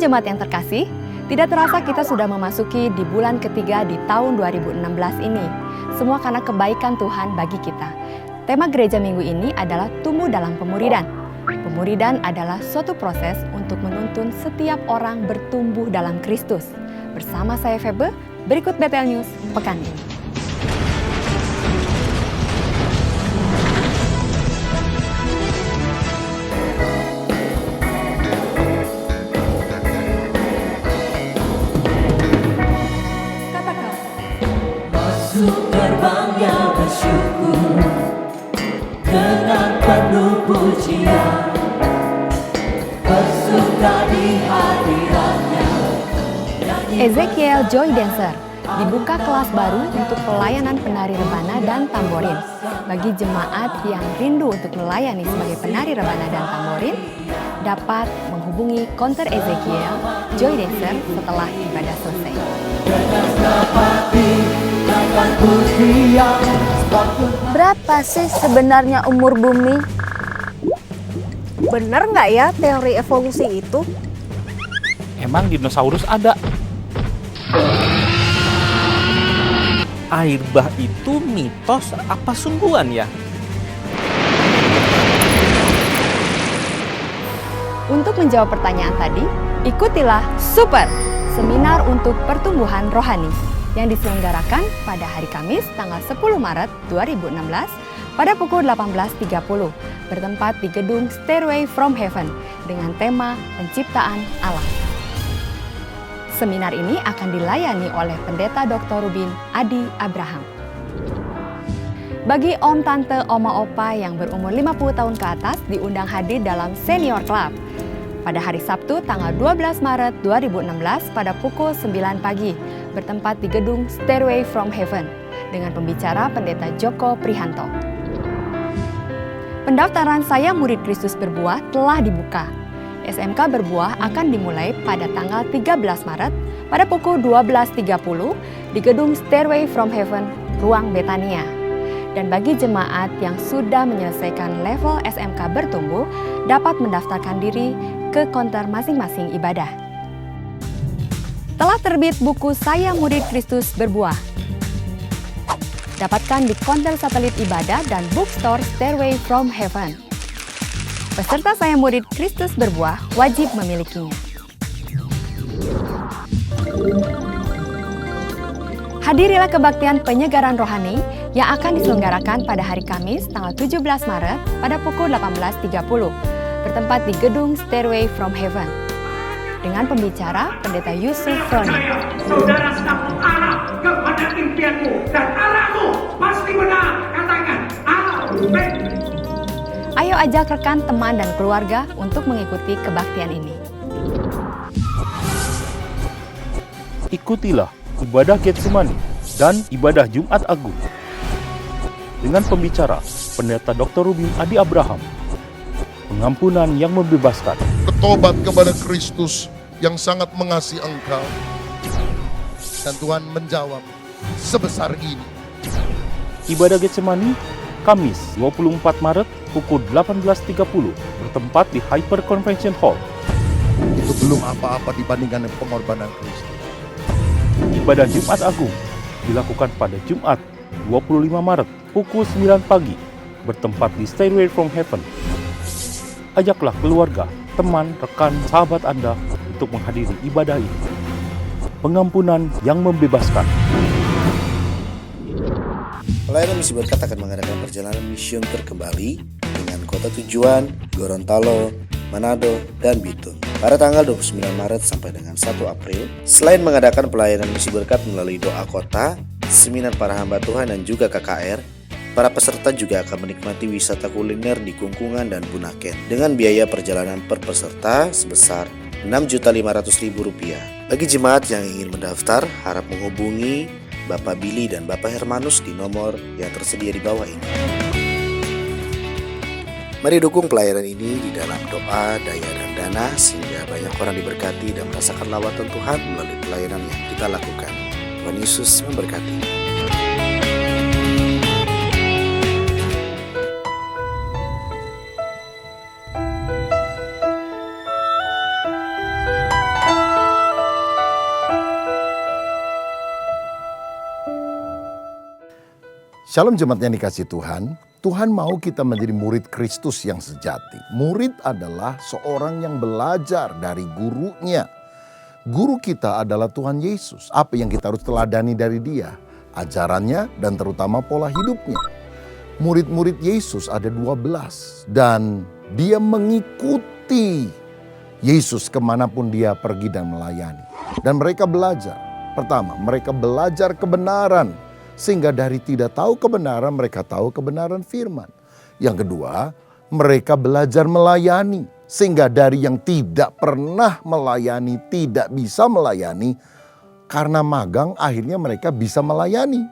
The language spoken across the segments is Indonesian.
jemaat yang terkasih, tidak terasa kita sudah memasuki di bulan ketiga di tahun 2016 ini. Semua karena kebaikan Tuhan bagi kita. Tema gereja minggu ini adalah tumbuh dalam pemuridan. Pemuridan adalah suatu proses untuk menuntun setiap orang bertumbuh dalam Kristus. Bersama saya Febe, berikut Bethel News pekan ini. Terbangnya bersyukur dengan penuh pujian, bersuka di hadiratnya. Ezekiel Joy Dancer dibuka kelas baru untuk pelayanan penari rebana dan tamborin. Bagi jemaat yang rindu untuk melayani sebagai penari rebana dan tamborin, dapat menghubungi konter Ezekiel Joy Dancer setelah ibadah selesai. Berapa sih sebenarnya umur bumi? Bener nggak ya teori evolusi itu? Emang dinosaurus ada? Air bah itu mitos apa sungguhan ya? Untuk menjawab pertanyaan tadi, ikutilah Super, seminar untuk pertumbuhan rohani yang diselenggarakan pada hari Kamis tanggal 10 Maret 2016 pada pukul 18.30 bertempat di gedung Stairway from Heaven dengan tema Penciptaan Alam. Seminar ini akan dilayani oleh Pendeta Dr. Rubin Adi Abraham. Bagi om, tante, oma, opa yang berumur 50 tahun ke atas diundang hadir dalam Senior Club pada hari Sabtu tanggal 12 Maret 2016 pada pukul 9 pagi bertempat di gedung Stairway from Heaven dengan pembicara Pendeta Joko Prihanto. Pendaftaran Saya Murid Kristus Berbuah telah dibuka. SMK Berbuah akan dimulai pada tanggal 13 Maret pada pukul 12.30 di gedung Stairway from Heaven, Ruang Betania. Dan bagi jemaat yang sudah menyelesaikan level SMK Bertumbuh dapat mendaftarkan diri ke konter masing-masing ibadah. Telah terbit buku Saya Murid Kristus Berbuah. Dapatkan di konter satelit ibadah dan bookstore Stairway from Heaven. Peserta Saya Murid Kristus Berbuah wajib memilikinya. Hadirilah kebaktian penyegaran rohani yang akan diselenggarakan pada hari Kamis tanggal 17 Maret pada pukul 18.30 bertempat di gedung Stairway from Heaven dengan pembicara Pendeta Yusuf Roni. Saudara sedang mengarah kepada impianmu dan arahmu pasti benar. Katakan amin. Ayo ajak rekan, teman, dan keluarga untuk mengikuti kebaktian ini. Ikutilah ibadah Getsemani dan ibadah Jumat Agung dengan pembicara Pendeta Dr. Rubin Adi Abraham. Pengampunan yang membebaskan. Bertobat kepada Kristus yang sangat mengasihi engkau. Dan Tuhan menjawab sebesar ini. Ibadah Getsemani, Kamis 24 Maret pukul 18.30 bertempat di Hyper Convention Hall. Itu belum apa-apa dibandingkan dengan pengorbanan Kristus. Ibadah Jumat Agung dilakukan pada Jumat 25 Maret pukul 9 pagi bertempat di Stairway from Heaven. Ajaklah keluarga, teman, rekan, sahabat Anda untuk menghadiri ibadah ini. Pengampunan yang membebaskan. Pelayanan Misi Berkat akan mengadakan perjalanan mision terkembali dengan kota tujuan Gorontalo, Manado, dan Bitung pada tanggal 29 Maret sampai dengan 1 April. Selain mengadakan pelayanan Misi Berkat melalui doa kota, seminar para hamba Tuhan dan juga KKR, para peserta juga akan menikmati wisata kuliner di Kungkungan dan Bunaken dengan biaya perjalanan per peserta sebesar Rp6.500.000. Bagi jemaat yang ingin mendaftar, harap menghubungi Bapak Billy dan Bapak Hermanus di nomor yang tersedia di bawah ini. Mari dukung pelayanan ini di dalam doa, daya, dan dana sehingga banyak orang diberkati dan merasakan lawatan Tuhan melalui pelayanan yang kita lakukan. Tuhan Yesus memberkati. Shalom jemaat yang dikasih Tuhan. Tuhan mau kita menjadi murid Kristus yang sejati. Murid adalah seorang yang belajar dari gurunya. Guru kita adalah Tuhan Yesus. Apa yang kita harus teladani dari Dia? Ajarannya dan terutama pola hidupnya. Murid-murid Yesus ada 12 dan dia mengikuti Yesus kemanapun dia pergi dan melayani. Dan mereka belajar. Pertama, mereka belajar kebenaran. Sehingga dari tidak tahu kebenaran, mereka tahu kebenaran firman. Yang kedua, mereka belajar melayani. Sehingga dari yang tidak pernah melayani, tidak bisa melayani. Karena magang, akhirnya mereka bisa melayani.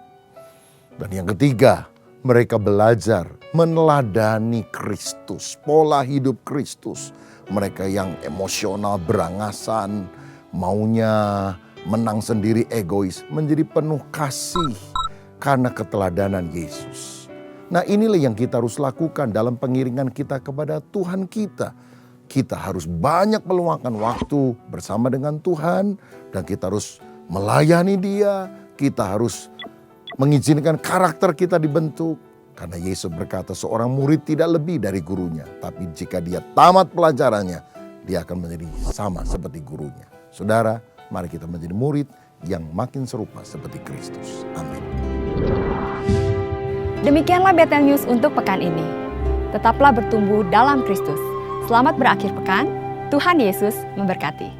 Dan yang ketiga, mereka belajar meneladani Kristus. Pola hidup Kristus. Mereka yang emosional, berangasan, maunya menang sendiri, egois. Menjadi penuh kasih. Karena keteladanan Yesus. Nah, inilah yang kita harus lakukan dalam pengiringan kita kepada Tuhan kita. Kita harus banyak meluangkan waktu bersama dengan Tuhan. Dan kita harus melayani Dia. Kita harus mengizinkan karakter kita dibentuk. Karena Yesus berkata seorang murid tidak lebih dari gurunya. Tapi jika dia tamat pelajarannya, dia akan menjadi sama seperti gurunya. Saudara, mari kita menjadi murid yang makin serupa seperti Kristus. Amin. Demikianlah Bethel News untuk pekan ini. Tetaplah bertumbuh dalam Kristus. Selamat berakhir pekan. Tuhan Yesus memberkati.